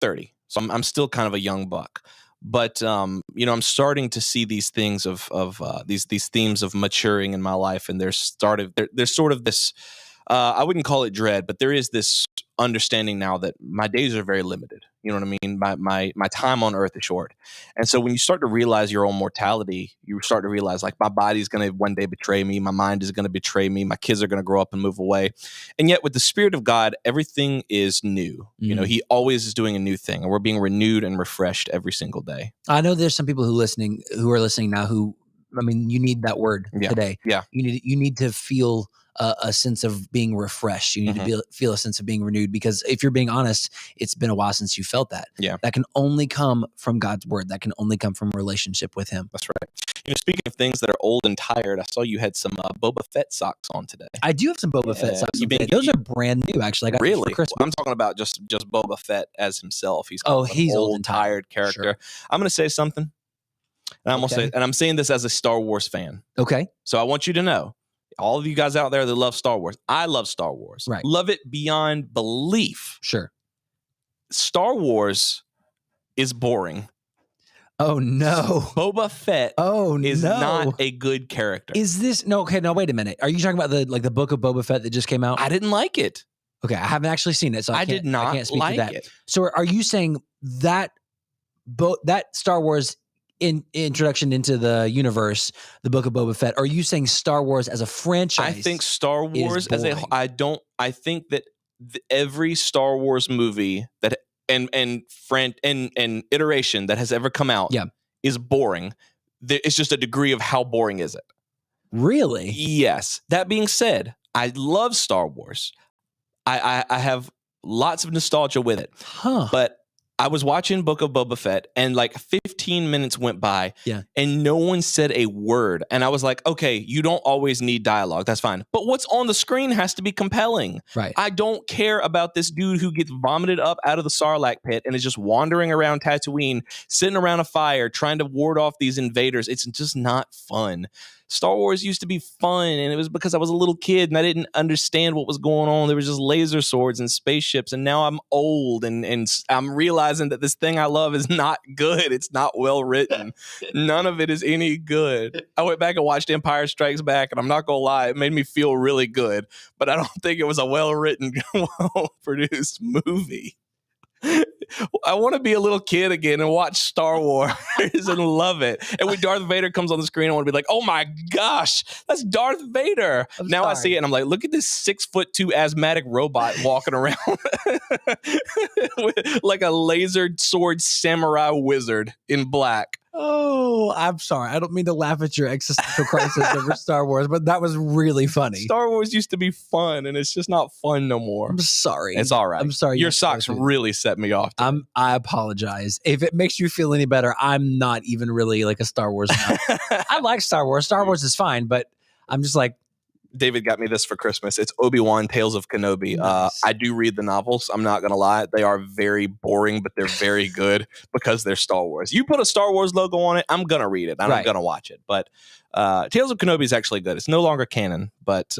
30. So I'm still kind of a young buck. But I'm starting to see these things of these themes of maturing in my life, and there's sort of this. I wouldn't call it dread, but there is this understanding now that my days are very limited. You know what I mean? My time on earth is short. And so when you start to realize your own mortality, you start to realize like my body's going to one day betray me. My mind is going to betray me. My kids are going to grow up and move away. And yet with the Spirit of God, everything is new. Mm-hmm. He always is doing a new thing, and we're being renewed and refreshed every single day. I know there's some people who are listening now you need that word today. Yeah. You need to feel a sense of being refreshed. You need to feel a sense of being renewed, because if you're being honest, it's been a while since you felt that. Yeah. That can only come from God's word. That can only come from a relationship with him. That's right. Speaking of things that are old and tired, I saw you had some Boba Fett socks on today. I do have some Boba Fett socks. Those are brand new, actually. I got really? For Christmas. I'm talking about just Boba Fett as himself. He's he's old and tired character. Sure. I'm going to say something, and I'm saying this as a Star Wars fan. Okay. So I want you to know, all of you guys out there that love Star Wars, I love Star Wars. Right. Love it beyond belief. Sure. Star Wars is boring. Oh no. Boba Fett is not a good character. Is this wait a minute. Are you talking about the book of Boba Fett that just came out? I didn't like it. Okay, I haven't actually seen it, so I did not can't speak like to that. it. So are you saying that that Star Wars introduction into the universe, the book of Boba Fett, are you saying Star Wars as a franchise? I think Star Wars I think that every Star Wars movie that and iteration that has ever come out is boring. It's just a degree of how boring is it. Really? Yes. That being said, I love Star Wars. I have lots of nostalgia with it. But I was watching Book of Boba Fett, and like 15 minutes went by, and no one said a word. And I was like, okay, you don't always need dialogue. That's fine. But what's on the screen has to be compelling. Right. I don't care about this dude who gets vomited up out of the Sarlacc pit and is just wandering around Tatooine, sitting around a fire, trying to ward off these invaders. It's just not fun. Star Wars used to be fun, and it was because I was a little kid and I didn't understand what was going on. There was just laser swords and spaceships, and now I'm old and I'm realizing that this thing I love is not good. It's not well written. None of it is any good. I went back and watched Empire Strikes Back, and I'm not gonna lie, it made me feel really good, but I don't think it was a well written, well produced movie. I want to be a little kid again and watch Star Wars and love it. And when Darth Vader comes on the screen, I want to be like, oh my gosh, that's Darth Vader. Now I see it and I'm like, look at this 6'2" asthmatic robot walking around with like a laser sword samurai wizard in black. Oh, I'm sorry. I don't mean to laugh at your existential crisis over Star Wars, but that was really funny. Star Wars used to be fun, and it's just not fun no more. I'm sorry. It's all right. I'm sorry. Your socks really set me off. I apologize. If it makes you feel any better, I'm not even really like a Star Wars nut. I like Star Wars. Star Wars is fine, but I'm just like, David got me this for Christmas. It's Obi-Wan Tales of Kenobi. Nice. I do read the novels. I'm not going to lie. They are very boring, but they're very good because they're Star Wars. You put a Star Wars logo on it, I'm going to read it. I'm not going to watch it. But Tales of Kenobi is actually good. It's no longer canon, but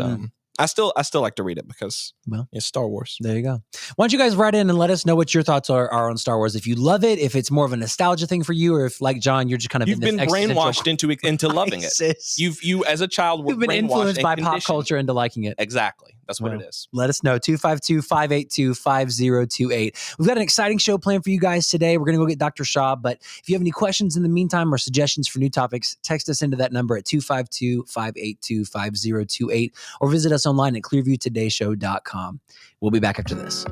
I still like to read it because it's Star Wars. There you go. Why don't you guys write in and let us know what your thoughts are on Star Wars. If you love it, if it's more of a nostalgia thing for you, or if, like John, you're just kind of you've been brainwashed into loving it. You as a child were been influenced by pop culture into liking it. Exactly. That's what it is. Let us know. 252-582-5028. We've got an exciting show planned for you guys today. We're going to go get Dr. Shaw, but if you have any questions in the meantime or suggestions for new topics, text us into that number at 252-582-5028 or visit us online at clearviewtodayshow.com. We'll be back after this.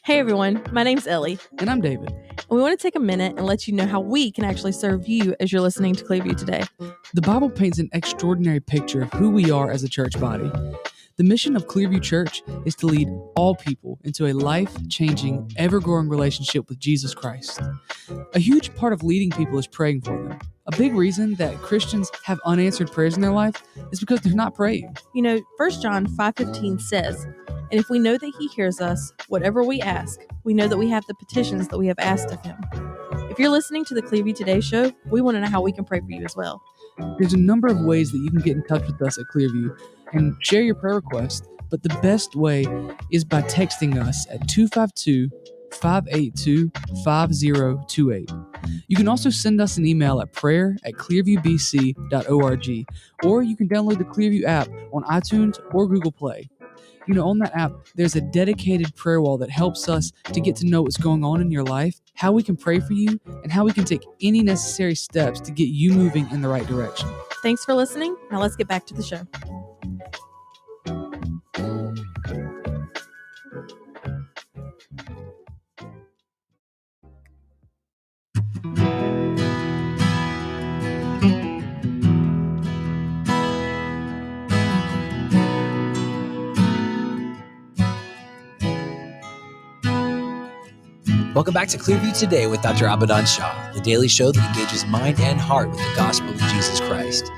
Hey everyone, my name's Ellie. And I'm David. And we want to take a minute and let you know how we can actually serve you as you're listening to Clearview Today. The Bible paints an extraordinary picture of who we are as a church body. The mission of Clearview Church is to lead all people into a life-changing, ever-growing relationship with Jesus Christ. A huge part of leading people is praying for them. A big reason that Christians have unanswered prayers in their life is because they're not praying. 1 John 5:15 says, "And if we know that he hears us, whatever we ask, we know that we have the petitions that we have asked of him." If you're listening to the Clearview Today show, we want to know how we can pray for you as well. There's a number of ways that you can get in touch with us at Clearview and share your prayer request, but the best way is by texting us at 582-5028. You can also send us an email at prayer@clearviewbc.org, or you can download the Clearview app on iTunes or Google Play. You know, on that app, there's a dedicated prayer wall that helps us to get to know what's going on in your life, how we can pray for you, and how we can take any necessary steps to get you moving in the right direction. Thanks for listening. Now let's get back to the show. Welcome back to Clearview Today with Dr. Abadan Shah, the daily show that engages mind and heart with the gospel of Jesus Christ.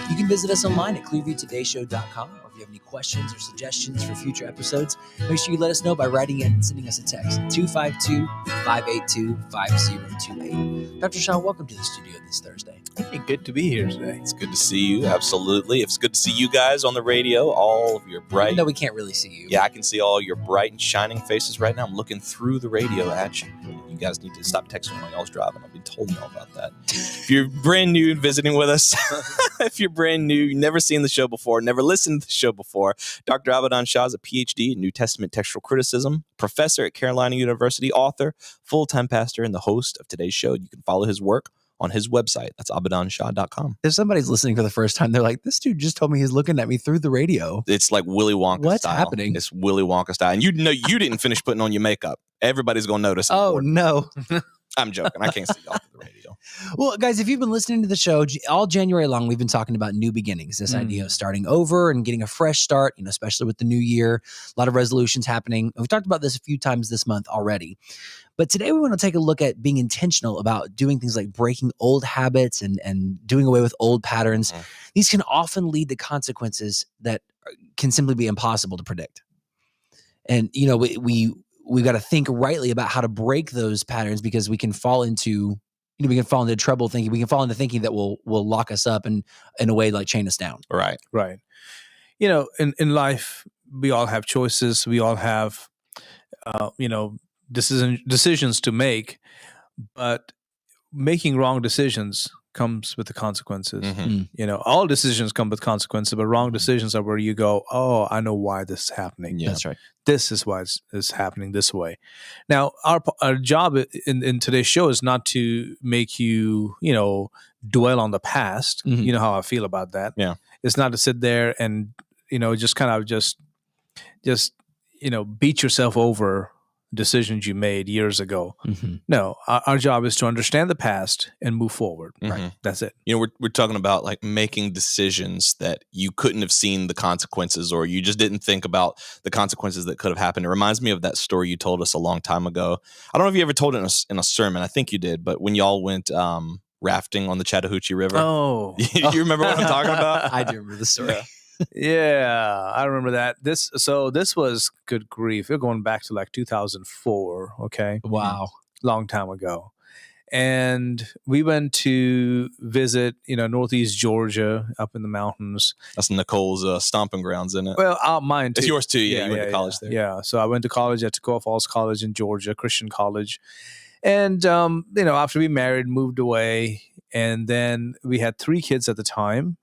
You can visit us online at clearviewtodayshow.com, or if you have any questions or suggestions for future episodes, make sure you let us know by writing in and sending us a text at 252-582-5028. Dr. Shah, welcome to the studio this Thursday. Hey, good to be here today. It's good to see you. Absolutely. It's good to see you guys on the radio. All of your bright. No, we can't really see you. Yeah, I can see all your bright and shining faces right now. I'm looking through the radio at you. You guys need to stop texting while y'all's driving. I've been told you all about that. If you're brand new and visiting with us, if you're brand new, you've never seen the show before, never listened to the show before, Dr. Abadan Shah is a PhD in New Testament textual criticism, professor at Carolina University, author, full-time pastor, and the host of today's show. You can follow his work on his website. That's abadanshah.com. If somebody's listening for the first time, they're like, this dude just told me he's looking at me through the radio. It's like Willy Wonka What's style. happening? It's Willy Wonka style. And you know you didn't finish putting on your makeup. Everybody's going to notice. Oh, no. I'm joking. I can't see y'all through the radio. Well, guys, if you've been listening to the show all January long, we've been talking about new beginnings, this idea of starting over and getting a fresh start, especially with the new year, a lot of resolutions happening. We've talked about this a few times this month already. But today we want to take a look at being intentional about doing things like breaking old habits and doing away with old patterns. These can often lead to consequences that can simply be impossible to predict. And, we've got to think rightly about how to break those patterns, because we can fall into trouble thinking. We can fall into thinking that will lock us up and in a way like chain us down. Right. Right. In life, we all have choices. We all have, decisions to make, but making wrong decisions comes with the consequences. All decisions come with consequences, but wrong decisions are where you go, oh, I know why this is happening. Yeah. That's right. This is why it's happening this way. Now, our job in today's show is not to make you, dwell on the past. Mhm. You know how I feel about that. Yeah. It's not to sit there and, just kind of just beat yourself over decisions you made years ago. Mm-hmm. No, our job is to understand the past and move forward. Right. That's it. We're talking about like making decisions that you couldn't have seen the consequences, or you just didn't think about the consequences that could have happened. It reminds me of that story you told us a long time ago. I don't know if you ever told it in a sermon. I think you did, but when y'all went rafting on the Chattahoochee River. Oh. You remember what I'm talking about? I do remember the story. Yeah, I remember that. This was, good grief, we're going back to like 2004, okay? Wow. Long time ago. And we went to visit, Northeast Georgia, up in the mountains. That's Nicole's stomping grounds, isn't it? Well, mine too. It's yours too, yeah. You went to college there. Yeah, so I went to college at Toccoa Falls College in Georgia, Christian college. And, after we married, moved away. And then we had 3 kids at the time,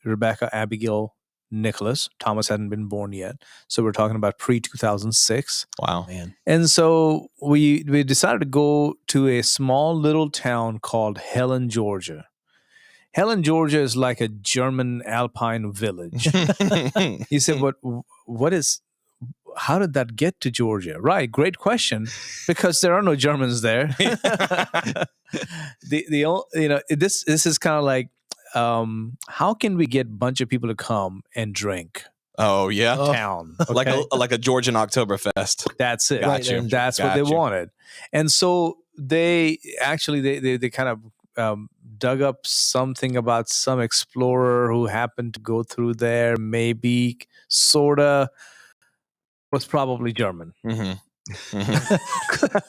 Rebecca, Abigail, Nicholas. Thomas hadn't been born yet. So we're talking about pre-2006. Wow. Man. And so we decided to go to a small little town called Helen, Georgia. Helen, Georgia is like a German alpine village. You said, how did that get to Georgia? Right. Great question. Because there are no Germans there. This is kind of like, how can we get a bunch of people to come and drink? Oh yeah, Town, okay? like a Georgian Oktoberfest. That's it. Gotcha. Right. That's what they wanted. And so they actually they kind of dug up something about some explorer who happened to go through there. Maybe sorta was probably German. Mm-hmm.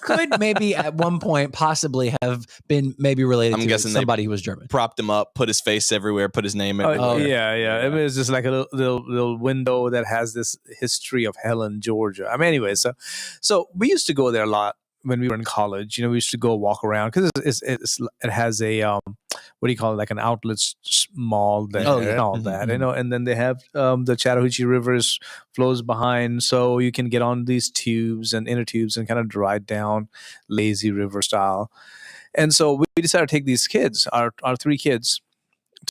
Could maybe at one point possibly have been maybe related to guessing somebody who was German. Propped him up, put his face everywhere, put his name everywhere. Oh, yeah. I mean, it's just like a little window that has this history of Helen, Georgia. I mean, anyway, so we used to go there a lot when we were in college, we used to go walk around because it has a what do you call it, like an outlet mall there and all that, and then they have the Chattahoochee River flows behind, so you can get on these tubes and inner tubes and kind of ride down lazy river style. And so we decided to take these kids, our 3 kids,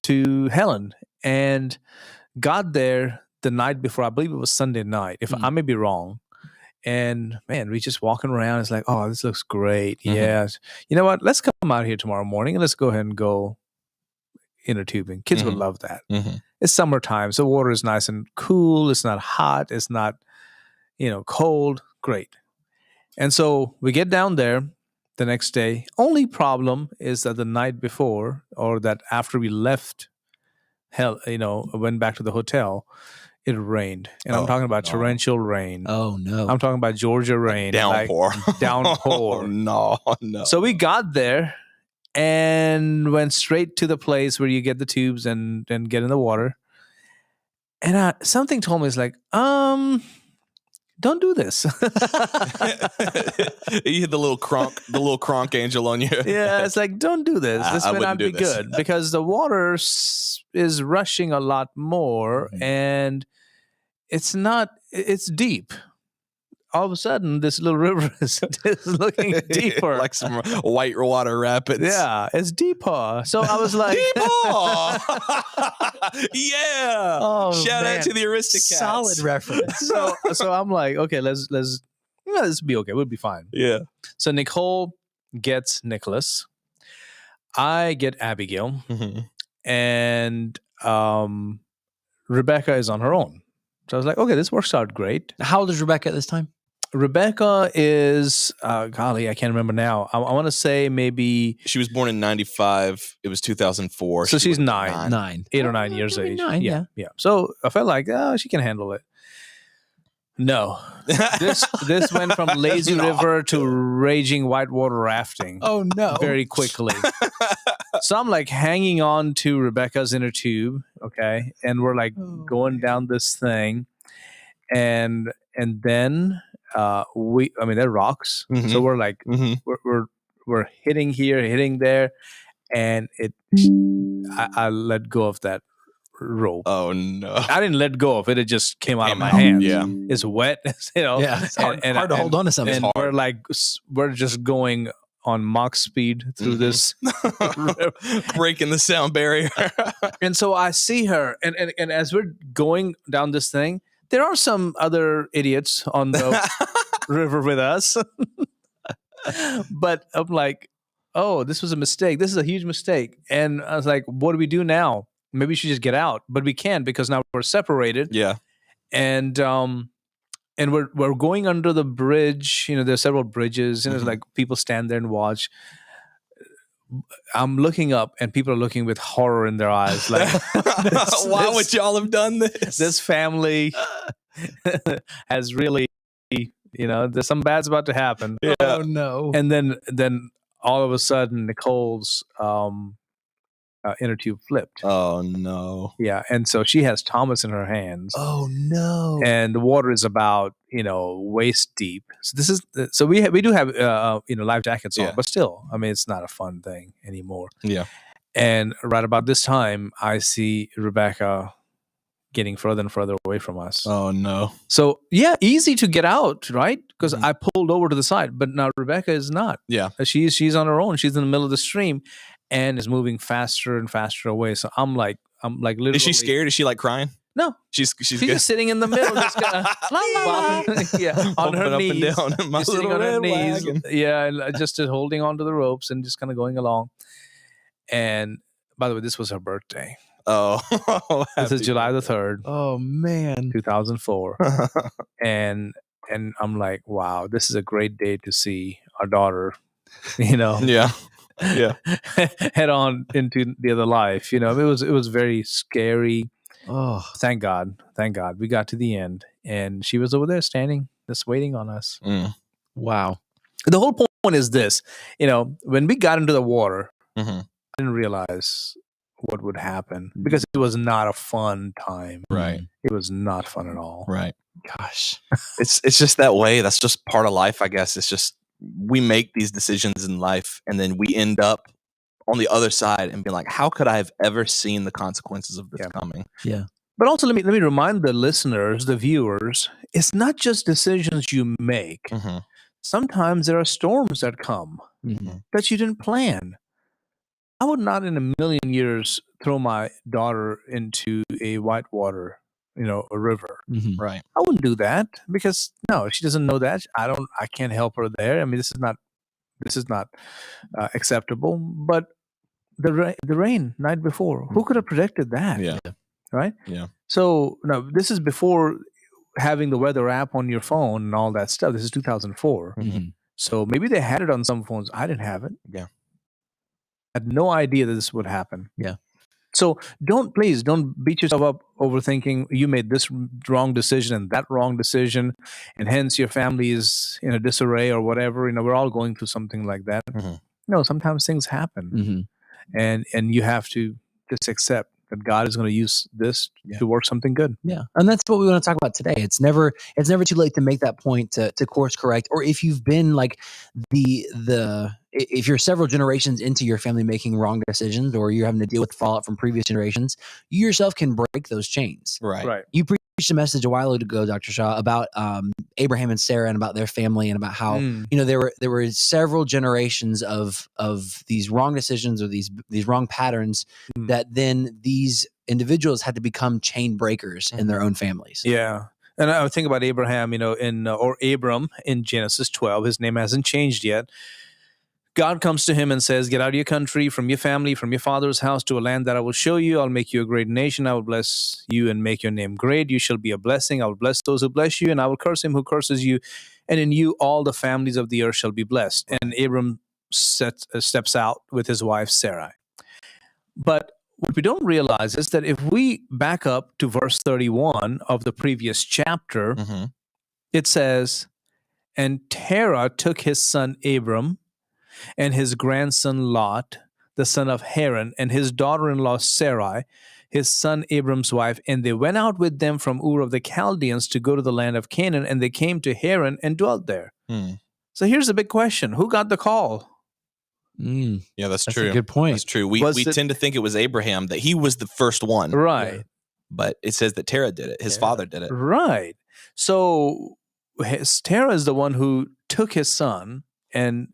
to Helen, and got there the night before. I believe it was Sunday night, if I may be wrong. And man, we just walking around. It's like, oh, this looks great. Yeah. You know what? Let's come out here tomorrow morning and let's go ahead and go inner tubing. Kids would love that. It's summertime, so water is nice and cool. It's not hot. It's not, cold. Great. And so we get down there the next day. Only problem is that the night before, or that after we left, went back to the hotel, it rained. And I'm talking about torrential rain. Oh, no. I'm talking about Georgia rain. Downpour. Downpour. No. So we got there and went straight to the place where you get the tubes and get in the water. And something told me, it's like, don't do this. You hit the little cronk angel on you. Yeah, it's like, don't do this. This may not be good because the water is rushing a lot more, and it's deep. All of a sudden, this little river is looking deeper. Like some white water rapids. Yeah, it's deeper. So I was like, yeah. Oh, Shout out to the Aristocats. Solid reference. so I'm like, okay, let's be okay. We'll be fine. Yeah. So Nicole gets Nicholas. I get Abigail. And Rebecca is on her own. So I was like, okay, this works out great. How old is Rebecca at this time? Rebecca is, golly, I can't remember now. I want to say maybe... She was born in 95. It was 2004. So she's 9. 9. 8 or 9 years age. 9, yeah. So I felt like, she can handle it. No. This went from lazy river to raging whitewater rafting. Oh, no. Very quickly. So I'm like hanging on to Rebecca's inner tube, okay? And we're like going down this thing. And then... they're rocks, so we're like we're hitting here, hitting there, and I let go of that rope. Oh no! I didn't let go of it; it just came out of my hands. Yeah, it's wet, Yeah, it's hard to hold on to something. And we're just going on Mach speed through this, breaking the sound barrier. And so I see her, and as we're going down this thing, there are some other idiots on the river with us. But I'm like, oh, this was a mistake. This is a huge mistake. And I was like, what do we do now? Maybe we should just get out. But we can't because now we're separated. Yeah. And we're going under the bridge. There's several bridges. And it's like people stand there and watch. I'm looking up and people are looking with horror in their eyes. Like, why would y'all have done this? This family has really, there's some bad's about to happen. Yeah. Oh no. And then all of a sudden Nicole's inner tube flipped. Oh no. Yeah. And so she has Thomas in her hands. Oh no. And the water is about, waist deep. So we do have life jackets on, but still, it's not a fun thing anymore. Yeah. And right about this time, I see Rebecca getting further and further away from us. Oh no. So yeah, easy to get out, right? Because I pulled over to the side, but now Rebecca is not. Yeah. She's on her own. She's in the middle of the stream and is moving faster and faster away. So I'm like literally. Is she scared? Is she like crying? No. She's just sitting in the middle, just on her knees, up and down. Just sitting on her knees. Yeah, and just holding onto the ropes and just kind of going along. And by the way, this was her birthday. Oh, this is July the 3rd. Oh man, 2004. and I'm like, wow, this is a great day to see our daughter. Yeah. Head on into the other life. It was very scary. Oh, thank God we got to the end, and she was over there standing, just waiting on us. Wow. The whole point is this: when we got into the water, I didn't realize what would happen because it was not a fun time. Right. It was not fun at all. Right. Gosh, it's just that way. That's just part of life, I guess. It's just we make these decisions in life and then we end up on the other side and being like, how could I have ever seen the consequences of this Yeah. coming? But also, let me remind the listeners, the viewers, it's not just decisions you make. Mm-hmm. Sometimes there are storms that come that you didn't plan. I would not in a million years throw my daughter into a whitewater, a river. Right. I wouldn't do that because no, she doesn't know that. I can't help her there. I mean, this is not acceptable. But the rain night before, who could have predicted that? Yeah. Right. Yeah. So no, this is before having the weather app on your phone and all that stuff. This is 2004. So maybe they had it on some phones. I didn't have it. Yeah. I had no idea that this would happen. Yeah. So please don't beat yourself up overthinking you made this wrong decision and that wrong decision, and hence your family is in a disarray or whatever. We're all going through something like that. No, sometimes things happen, and you have to just accept that God is going to use this to work something good. Yeah. And that's what we want to talk about today. It's never too late to make that point to course correct. Or if you've been like if you're several generations into your family making wrong decisions, or you're having to deal with the fallout from previous generations, you yourself can break those chains. Right. You preached a message a while ago, Dr. Shaw, about Abraham and Sarah and about their family and about how there were several generations of these wrong decisions or these wrong patterns that then these individuals had to become chain breakers in their own families. Yeah. And I think about Abraham, or Abram in Genesis 12. His name hasn't changed yet. God comes to him and says, get out of your country, from your family, from your father's house to a land that I will show you. I'll make you a great nation. I will bless you and make your name great. You shall be a blessing. I will bless those who bless you, and I will curse him who curses you. And in you, all the families of the earth shall be blessed. And Abram steps out with his wife, Sarai. But what we don't realize is that if we back up to verse 31 of the previous chapter, it says, and Terah took his son Abram and his grandson Lot, the son of Haran, and his daughter-in-law Sarai, his son Abram's wife, and they went out with them from Ur of the Chaldeans to go to the land of Canaan, and they came to Haran and dwelt there. So here's the big question. Who got the call? Yeah, that's true. A good point. That's true. We tend to think it was Abraham, that he was the first one. Right. But it says that Terah did it. His father did it. Right. So Terah is the one who took his son and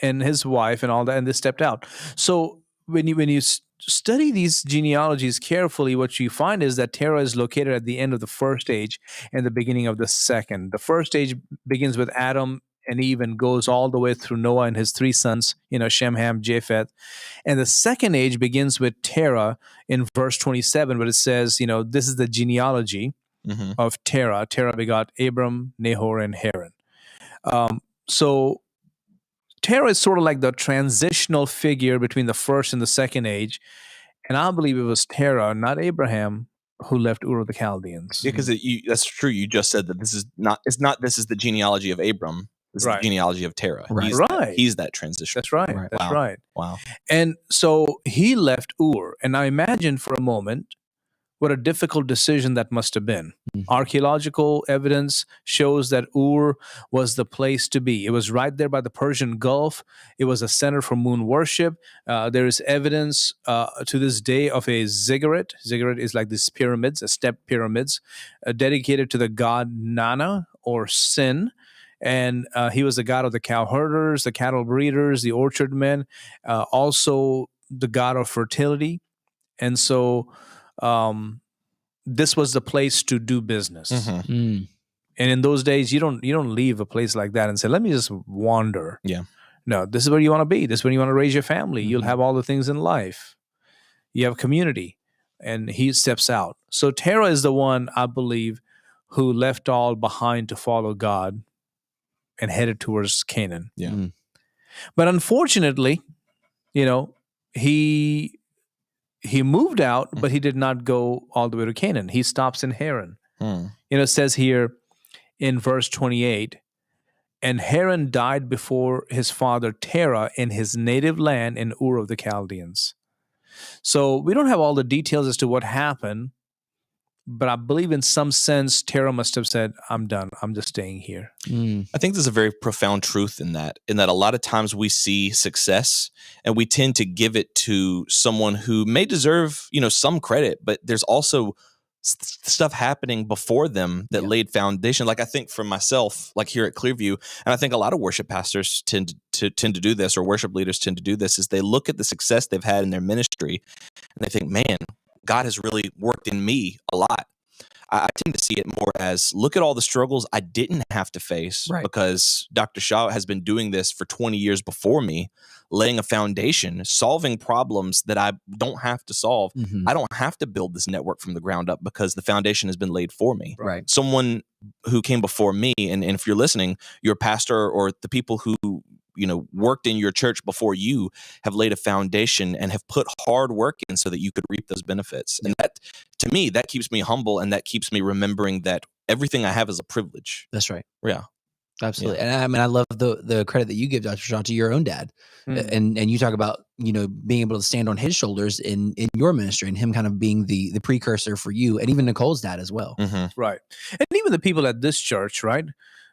his wife and all that, and they stepped out. So when you study these genealogies carefully, what you find is that Terah is located at the end of the first age and the beginning of the second. The first age begins with Adam and Eve and goes all the way through Noah and his three sons, Shem, Ham, Japheth. And the second age begins with Terah in verse 27, where it says, this is the genealogy of Terah. Terah begot Abram, Nahor, and Haran. So Terah is sort of like the transitional figure between the first and the second age. And I believe it was Terah, not Abraham, who left Ur of the Chaldeans. Yeah, because that's true. You just said that this is the genealogy of Abram. This is the genealogy of Terah. Right. He's that transition. That's right. That's right. Wow. And so he left Ur. And now imagine for a moment what a difficult decision that must have been. Archaeological evidence shows that Ur was the place to be. It was right there by the Persian Gulf. It was a center for moon worship. There is evidence to this day of a ziggurat. Ziggurat is like these pyramids, stepped pyramids, dedicated to the god Nana or Sin. And he was the god of the cow herders, the cattle breeders, the orchard men, also the god of fertility. And so this was the place to do business. And in those days, you don't leave a place like that and say, let me just wander. Yeah. No, this is where you want to be. This is where you want to raise your family. You'll have all the things in life. You have community. And he steps out. So Terah is the one, I believe, who left all behind to follow God and headed towards Canaan. Yeah. But unfortunately, he moved out, but he did not go all the way to Canaan. He stops in Haran. It says here in verse 28, and Haran died before his father Terah in his native land in Ur of the Chaldeans. So we don't have all the details as to what happened, But I believe in some sense, Tara must have said, I'm done. I'm just staying here. I think there's a very profound truth in that a lot of times we see success and we tend to give it to someone who may deserve, some credit, but there's also stuff happening before them that laid foundation. Like I think for myself, like here at Clearview, and I think a lot of worship pastors tend to do this, or worship leaders tend to do this, is they look at the success they've had in their ministry and they think, man, God has really worked in me a lot. I tend to see it more as, look at all the struggles I didn't have to face because Dr. Shaw has been doing this for 20 years before me, laying a foundation, solving problems that I don't have to solve. I don't have to build this network from the ground up because the foundation has been laid for me. Right. Someone who came before me, and if you're listening, your pastor or the people who worked in your church before you have laid a foundation and have put hard work in so that you could reap those benefits. And that, to me, that keeps me humble, and that keeps me remembering that everything I have is a privilege. That's right. Yeah. Absolutely. And I mean, I love the credit that you give, Dr. Shaw, to your own dad. And you talk about, being able to stand on his shoulders in your ministry, and him kind of being the precursor for you, and even Nicole's dad as well. Right. And even the people at this church, right,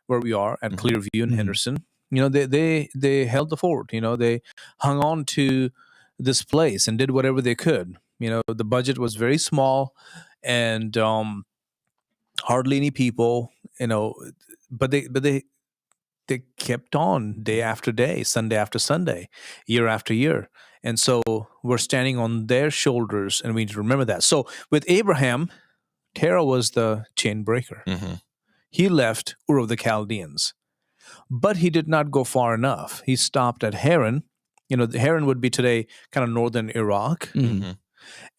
where we are at Clearview in Henderson, they held the fort. They hung on to this place and did whatever they could. The budget was very small, and hardly any people. But they kept on day after day, Sunday after Sunday, year after year, and so we're standing on their shoulders, and we need to remember that. So with Abraham, Terah was the chain breaker. He left Ur of the Chaldeans. But he did not go far enough. He stopped at Haran. Haran would be today kind of northern Iraq.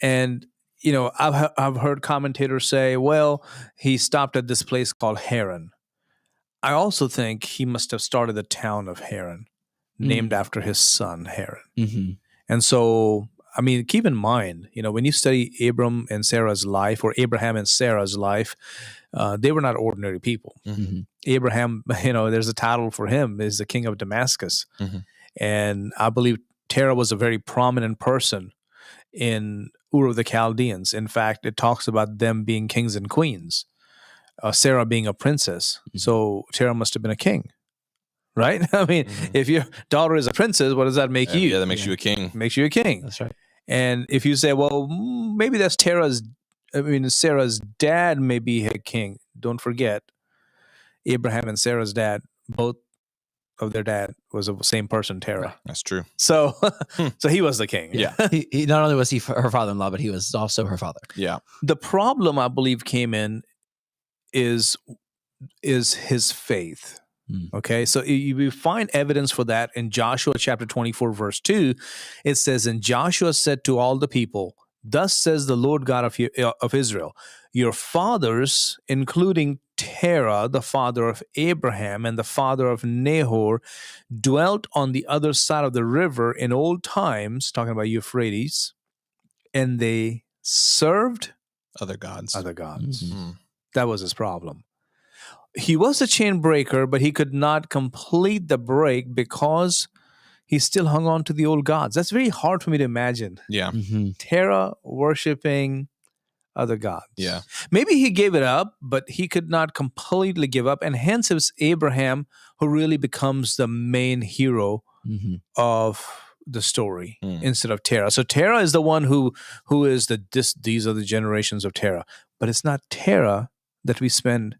And, I've heard commentators say, well, he stopped at this place called Haran. I also think he must have started the town of Haran, named after his son, Haran. And so, I mean, keep in mind, when you study Abram and Sarah's life, or Abraham and Sarah's life, they were not ordinary people. Abraham, there's a title for him, is the king of Damascus. And I believe Terah was a very prominent person in Ur of the Chaldeans. In fact, it talks about them being kings and queens, Sarah being a princess. So Terah must have been a king, right? I mean, if your daughter is a princess, what does that make you? Yeah, that makes you a king. Makes you a king. That's right. And if you say, well, maybe that's Sarah's dad may be a king. Don't forget, Abraham and Sarah's dad, both of their dad was the same person, Terah. That's true. So, so he was the king. Yeah. He not only was he her father-in-law, but he was also her father. Yeah. The problem, I believe, came in is his faith. Okay, so you find evidence for that in Joshua chapter 24, verse 2. It says, and Joshua said to all the people, thus says the Lord God of Israel, your fathers, including Terah, the father of Abraham and the father of Nahor, dwelt on the other side of the river in old times, talking about Euphrates, and they served Other gods. That was his problem. He was a chain breaker, but he could not complete the break because he still hung on to the old gods. That's very hard for me to imagine. Yeah. Terah worshiping other gods. Yeah. Maybe he gave it up, but he could not completely give up. And hence it was Abraham who really becomes the main hero of the story instead of Terah. So Terah is the one who is these are the generations of Terah. But it's not Terah that we spend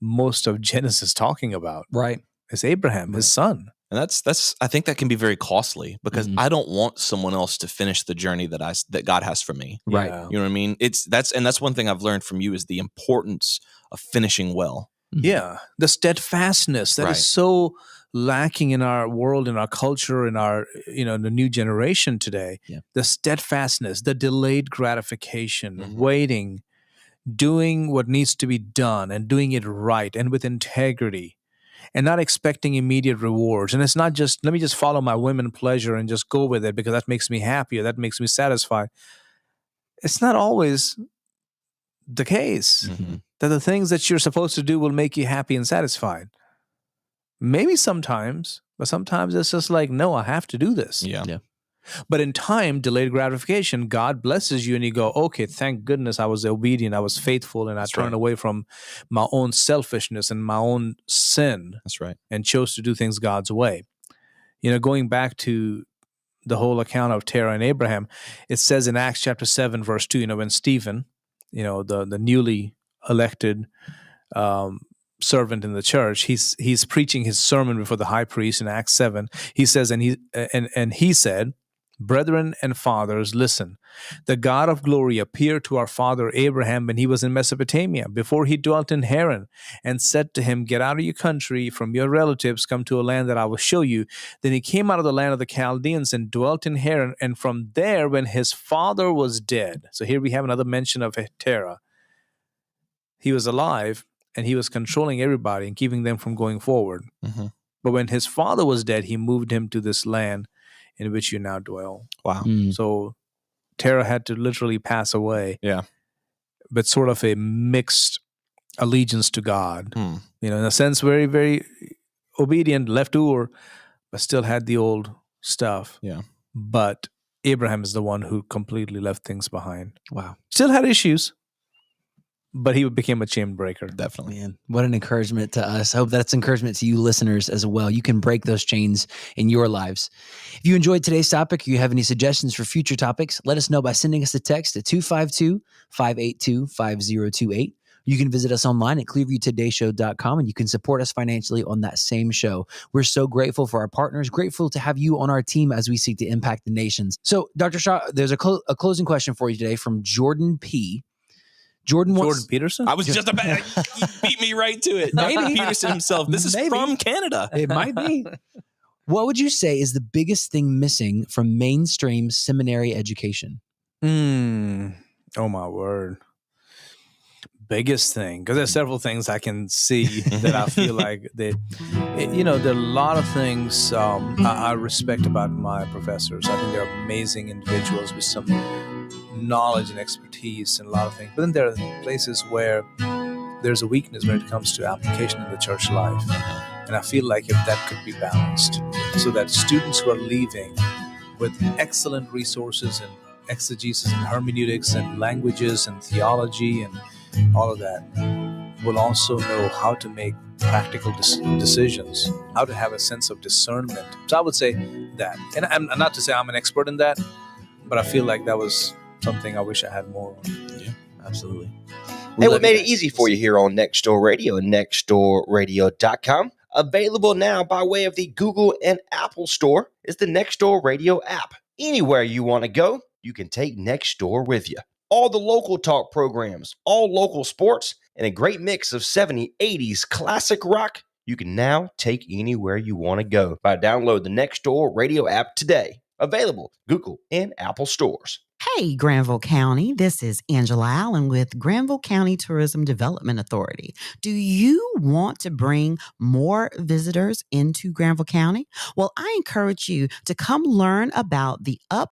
most of Genesis talking about. Right. It's Abraham, his son. And that's I think that can be very costly because I don't want someone else to finish the journey that God has for me. Right. Yeah. You know what I mean? That's one thing I've learned from you is the importance of finishing well. Yeah. The steadfastness that is so lacking in our world, in our culture, in our, the new generation today. Yeah. The steadfastness, the delayed gratification, waiting, doing what needs to be done and doing it right and with integrity. And not expecting immediate rewards. And it's not just, let me just follow my women pleasure and just go with it because that makes me happy or that makes me satisfied. It's not always the case that the things that you're supposed to do will make you happy and satisfied. Maybe sometimes, but sometimes it's just like, no, I have to do this. Yeah. Yeah. But in time, delayed gratification, God blesses you and you go, okay, thank goodness I was obedient, I was faithful, and I That's turned right. away from my own selfishness and my own sin That's right. and chose to do things God's way. Going back to the whole account of Terah and Abraham, it says in Acts chapter 7, verse 2, when Stephen, the newly elected servant in the church, he's preaching his sermon before the high priest in Acts 7. He says, and he said, "Brethren and fathers, listen. The God of glory appeared to our father Abraham when he was in Mesopotamia, before he dwelt in Haran, and said to him, Get out of your country, from your relatives, come to a land that I will show you. Then he came out of the land of the Chaldeans and dwelt in Haran, and from there, when his father was dead." So here we have another mention of Terah. He was alive, and he was controlling everybody and keeping them from going forward. Mm-hmm. But when his father was dead, he moved him to this land in which you now dwell. Wow. So Terah had to literally pass away. Yeah. But sort of a mixed allegiance to God. Hmm. In a sense, very, very obedient, left Ur, but still had the old stuff. Yeah. But Abraham is the one who completely left things behind. Wow. Still had issues, but he became a chain breaker. Definitely. Man, what an encouragement to us. I hope that's encouragement to you listeners as well. You can break those chains in your lives. If you enjoyed today's topic or you have any suggestions for future topics, let us know by sending us a text at 252-582-5028. You can visit us online at clearviewtodayshow.com and you can support us financially on that same show. We're so grateful for our partners, grateful to have you on our team as we seek to impact the nations. So, Dr. Shaw, there's a closing question for you today from Jordan P. Jordan Peterson? I was just about you beat me right to it. Maybe. Dr. Peterson himself. This is Maybe. from Canada. It might be. What would you say is the biggest thing missing from mainstream seminary education? Oh, my word. Biggest thing, because there's several things I can see that I feel like there are a lot of things I respect about my professors. I think they're amazing individuals with some knowledge and expertise and a lot of things. But then there are places where there's a weakness when it comes to application in the church life. And I feel like if that could be balanced so that students who are leaving with excellent resources and exegesis and hermeneutics and languages and theology and all of that will also know how to make practical decisions, how to have a sense of discernment. So I would say that. And I'm not to say I'm an expert in that, but I feel like that was something I wish I had more of. Yeah, absolutely. Hey, we made it easy for you here on Next Door Radio and nextdoorradio.com. Available now by way of the Google and Apple Store is the Next Door Radio app. Anywhere you want to go, you can take Next Door with you. All the local talk programs, all local sports, and a great mix of 70s, 80s classic rock you can now take anywhere you want to go by download the Next Door Radio app today. Available Google and Apple stores. Hey, Granville County, this is Angela Allen with Granville County Tourism Development Authority. Do you want to bring more visitors into Granville County? Well, I encourage you to come learn about the